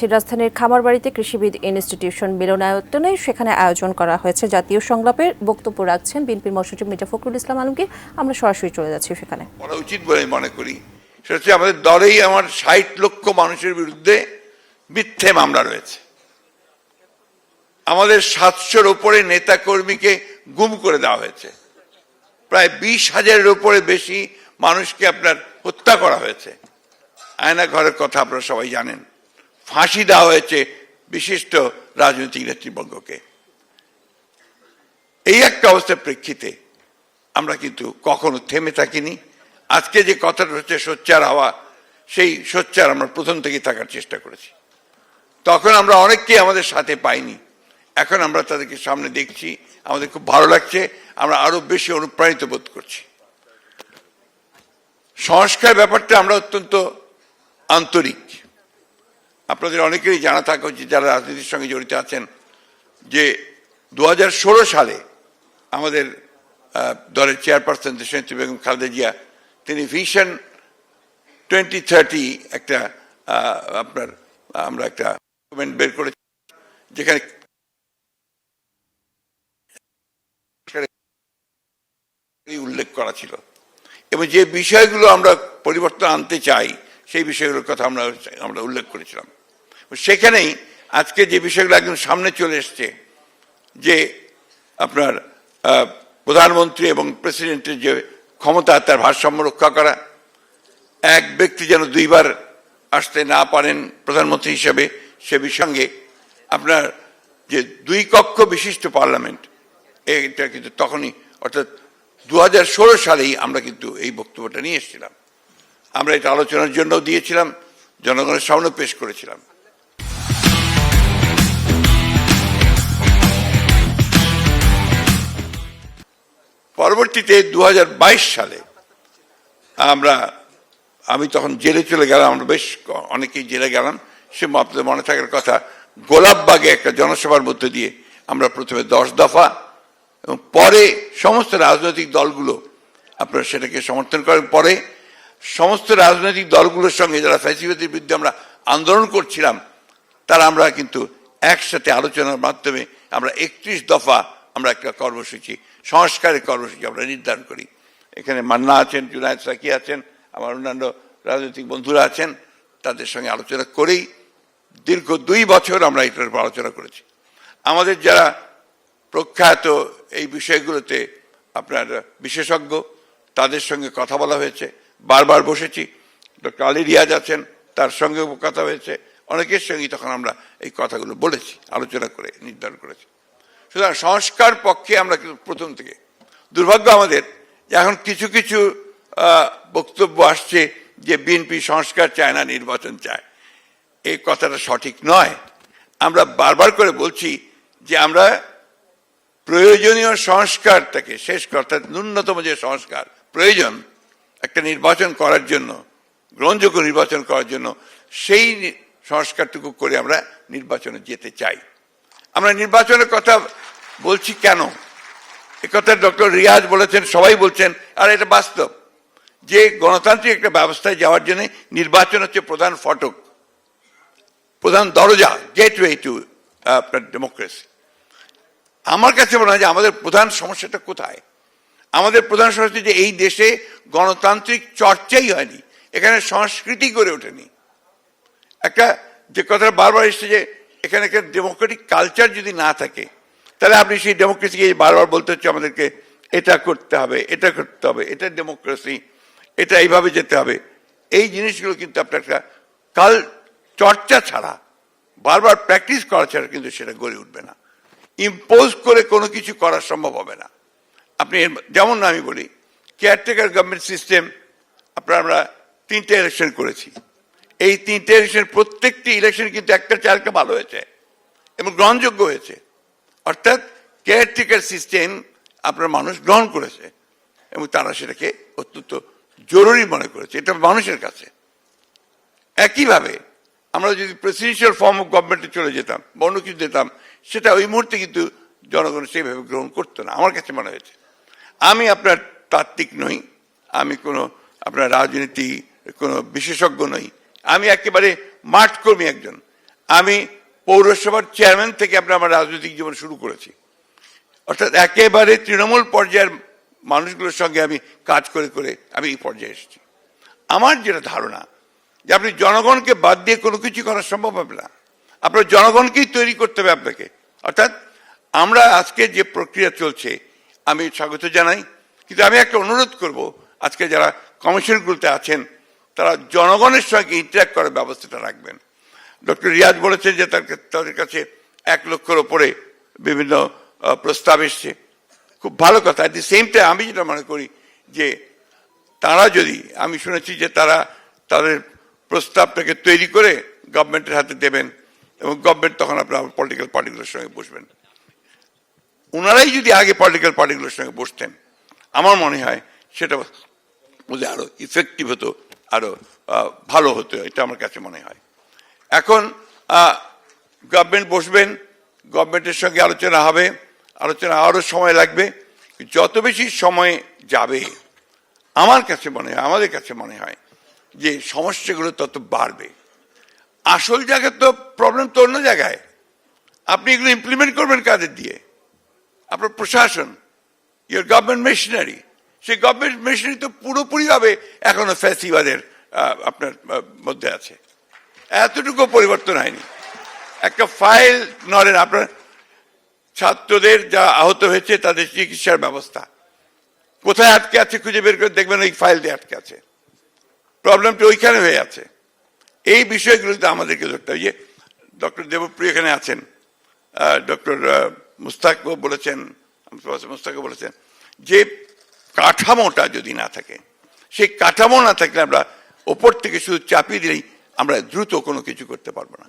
রাজধানীর খামারবাড়িতে কৃষিবিদ ইনস্টিটিউশন মিলনায়তনে সেখানে আয়োজন করা হয়েছে জাতীয় সংলাপের। বক্তব্য রাখছেন বিএনপির মহাসচিব মির্জা ফখরুল ইসলাম আলমগীর। আমরা সরাসরি চলে যাচ্ছি সেখানে। বলা উচিত বলে মনে করি সেটা হচ্ছে আমাদের দলেই আমার ৬০ লক্ষ মানুষের বিরুদ্ধে মিথ্যে মামলা রয়েছে। আমাদের ৭০০-র উপরে নেতা কর্মীকে গুম করে দেওয়া হয়েছে। প্রায় ২০,০০০-এর উপরে বেশি মানুষকে আপনার হত্যা করা হয়েছে। আয়না ঘরের কথা আপনারা সবাই জানেন। ফাঁসি দেওয়া হয়েছে বিশিষ্ট রাজনৈতিক নেতৃবর্গকে। এই একটা অবস্থার প্রেক্ষিতে আমরা কিন্তু কখনো থেমে থাকিনি। আজকে যে কথাটা হচ্ছে সোচ্চার হওয়া, সেই সোচ্চার আমরা প্রথম থেকেই থাকার চেষ্টা করেছি। তখন আমরা অনেককেই আমাদের সাথে পাইনি, এখন আমরা তাদেরকে সামনে দেখছি, আমাদের খুব ভালো লাগছে, আমরা আরো বেশি অনুপ্রাণিত বোধ করছি। সংস্কার ব্যাপারটা আমরা অত্যন্ত আন্তরিক। আপনাদের অনেকেরই জানা থাকা উচিত যারা রাজনীতির সঙ্গে জড়িত আছেন যে ২০১৬ সালে আমাদের দলের চেয়ারপারসন দেশনেত্রী বেগম খালেদা জিয়া তিনি ভিশন 2030 একটা আমরা একটা ডকুমেন্ট বের করেছি, যেখানে উল্লেখ করা ছিল এবং যে বিষয়গুলো আমরা পরিবর্তন আনতে চাই সেই বিষয়গুলোর কথা আমরা উল্লেখ করেছিলাম। সেখানেই আজকে যে বিষয়গুলো একদম সামনে চলে এসছে, যে আপনার প্রধানমন্ত্রী এবং প্রেসিডেন্টের যে ক্ষমতা, তার ভারসাম্য রক্ষা করা, এক ব্যক্তি যেন দুইবার আসতে না পারেন প্রধানমন্ত্রী হিসেবে, সে সঙ্গে আপনার যে ২ কক্ষ বিশিষ্ট পার্লামেন্ট, এটা কিন্তু তখনই অর্থাৎ ২০১৬ সালেই আমরা কিন্তু এই বক্তব্যটা নিয়ে এসেছিলাম। আমরা এটা আলোচনার জন্য দিয়েছিলাম, জনগণের সামনে পেশ করেছিলাম। পরবর্তীতে ২০২২ সালে আমি তখন জেলে চলে গেলাম, আমরা বেশ অনেকেই জেলে গেলাম। সে আপনাদের মনে থাকার কথা, গোলাপবাগে একটা জনসভার মধ্যে দিয়ে আমরা প্রথমে ১০ দফা এবং পরে সমস্ত রাজনৈতিক দলগুলো আপনারা সেটাকে সমর্থন করেন। পরে সমস্ত রাজনৈতিক দলগুলোর সঙ্গে যারা ফ্যাসিবাদের বিরুদ্ধে আমরা আন্দোলন করছিলাম, তারা আমরা কিন্তু একসাথে আলোচনার মাধ্যমে আমরা ৩১ দফা আমরা একটা কর্মসূচি, সংস্কারের কর্মসূচি আমরা নির্ধারণ করি। এখানে মান্না আছেন, জুনায়েদ সাকি আছেন, আমার অন্যান্য রাজনৈতিক বন্ধুরা আছেন, তাদের সঙ্গে আলোচনা করেই দীর্ঘ ২ বছর আমরা এটার উপর আলোচনা করেছি। আমাদের যারা প্রখ্যাত এই বিষয়গুলোতে আপনার বিশেষজ্ঞ, তাদের সঙ্গে কথা বলা হয়েছে, বারবার বসেছি। ডক্টর আলী রিয়াজ আছেন, তার সঙ্গেও কথা হয়েছে, অনেকের সঙ্গেই তখন আমরা এই কথাগুলো বলেছি, আলোচনা করে নির্ধারণ করেছি। সুতরাং সংস্কার পক্ষে আমরা কিন্তু প্রথম থেকে। দুর্ভাগ্য আমাদের যে এখন কিছু কিছু বক্তব্য আসছে যে বিএনপি সংস্কার চায় না, নির্বাচন চায়। এই কথাটা সঠিক নয়। আমরা বারবার করে বলছি যে আমরা প্রয়োজনীয় সংস্কারটাকে শেষ করা, অর্থাৎ ন্যূনতম যে সংস্কার প্রয়োজন একটা নির্বাচন করার জন্য, গ্রহণযোগ্য নির্বাচন করার জন্য, সেই সংস্কারটুকু করে আমরা নির্বাচনে যেতে চাই। আমরা নির্বাচনের কথা বলছি কেন? এ কথা ডক্টর রিয়াজ বলেছেন, সবাই বলছেন, আর এটা বাস্তব যে গণতান্ত্রিক একটা ব্যবস্থায় যাওয়ার জন্য নির্বাচন হচ্ছে প্রধান ফটক, প্রধান দরজা, গেটওয়ে টু ডেমোক্রেসি। আমার কাছে মনে হয় যে আমাদের প্রধান সমস্যাটা কোথায়? আমাদের প্রধান সমস্যা যে এই দেশে গণতান্ত্রিক চর্চাই হয়নি, এখানে সংস্কৃতি গড়ে ওঠেনি। একটা যে কথা বারবার এসছে যে এখানে একটা ডেমোক্রেটিক কালচার যদি না থাকে, তাহলে আপনি সেই ডেমোক্রেসিকে বারবার বলতে হচ্ছে আমাদেরকে এটা করতে হবে, এটা করতে হবে, এটা ডেমোক্রেসি, এটা এইভাবে যেতে হবে। এই জিনিসগুলো কিন্তু আপনার একটা কাল চর্চা ছাড়া, বারবার প্র্যাকটিস করা ছাড়া কিন্তু সেটা গড়ে উঠবে না। ইম্পোজ করে কোনো কিছু করা সম্ভব হবে না। আপনি যেমন আমি বলি, কেয়ারটেকার গভর্নমেন্ট সিস্টেম আমরা 3টে ইলেকশন করেছি। এই 3টে ইলেকশন, প্রত্যেকটি ইলেকশন কিন্তু একটা চারটা ভালো হয়েছে এবং গ্রহণযোগ্য হয়েছে। অর্থাৎ কেয়ারটেকার সিস্টেম আপনার মানুষ গ্রহণ করেছে এবং তারা সেটাকে অত্যন্ত জরুরি মনে করেছে, এটা মানুষের কাছে। একইভাবে আমরা যদি প্রেসিডেন্সিয়াল ফর্ম অফ গভর্নমেন্টে চলে যেতাম বা অন্য কিছু দিতাম, সেটা ওই মুহূর্তে কিন্তু জনগণ সেইভাবে গ্রহণ করতো না, আমার কাছে মনে হয়েছে। আমি আপনার তাত্ত্বিক নই, আমি কোনো আপনার রাজনীতি কোনো বিশেষজ্ঞ নই, আমি একেবারে মাঠ কর্মী একজন। আমি পৌরসভার চেয়ারম্যান থেকে আমার রাজনৈতিক জীবন শুরু করেছি, অর্থাৎ একেবারে তৃণমূল পর্যায়ের মানুষগুলোর সঙ্গে আমি কাজ করে করে আমি এই পর্যায়ে এসেছি। আমার যেটা ধারণা যে আপনি জনগণকে বাদ দিয়ে কোনো কিছু করা সম্ভব হবে না, আপনার জনগণকেই তৈরি করতে হবে আপনাকে। অর্থাৎ আমরা আজকে যে প্রক্রিয়া চলছে আমি স্বাগত জানাই, কিন্তু আমি একটা অনুরোধ করব, আজকে যারা কমিশনগুলোতে আছেন তারা জনগণের সঙ্গে ইন্টারাক্ট করার ব্যবস্থাটা রাখবেন। ডক্টর রিয়াজ বলেছেন যে তাদের কাছে 1 লক্ষের ওপরে বিভিন্ন প্রস্তাব এসছে, খুব ভালো কথা। অ্যাট দি সেম টাইম আমি যেটা মনে করি যে তারা যদি, আমি শুনেছি যে তারা তাদের প্রস্তাবটাকে তৈরি করে গভর্নমেন্টের হাতে দেবেন এবং গভর্নমেন্ট তখন আপনার পলিটিক্যাল পার্টিগুলোর সঙ্গে বসবেন। ওনারাই যদি আগে পলিটিক্যাল পার্টিগুলোর সঙ্গে বসতেন আমার মনে হয় সেটা বোধহয় আরো ইফেক্টিভ হতো, আরো ভালো হতো, এটা আমার কাছে মনে হয়। এখন গভর্নমেন্ট বসবেন, গভর্নমেন্টের সঙ্গে আলোচনা হবে, আলোচনা আরো সময় লাগবে। যত বেশি সময় যাবে আমার কাছে মনে হয়, আমাদের কাছে মনে হয় যে সমস্যাগুলো তত বাড়বে। আসল জায়গায় তো প্রবলেম তো অন্য জায়গায়, আপনি এগুলো ইমপ্লিমেন্ট করবেন কাদের দিয়ে? আপনার প্রশাসন, ইয়োর গভর্নমেন্ট মেশিনারি, সেই গভর্নমেন্ট মেশিনারি তো পুরোপুরিভাবে এখনো ফ্যাসিবাদের আপনার মধ্যে আছে, এতটুকু পরিবর্তন হয়নি। একটা ফাইল নড়েন, আপনার ছাত্রদের যা আহত হয়েছে তাদের চিকিৎসার ব্যবস্থা কোথায় আটকে আছে খুঁজে বের করে দেখবেন ওই ফাইল দিয়ে আটকে আছে, প্রবলেমটা ওইখানে হয়ে আছে। এই বিষয়গুলোতে আমাদেরকে ধরতে হবে। যে ডক্টর দেবপ্রিয় এখানে আছেন, ডক্টর মুস্তাকও বলেছেন, মুস্তাকও বলেছেন যে কাঠামোটা যদি না থাকে, সেই কাঠামো না থাকলে আমরা ওপর থেকে শুধু চাপিয়ে দিলেই আমরা দ্রুত কোনো কিছু করতে পারবো না।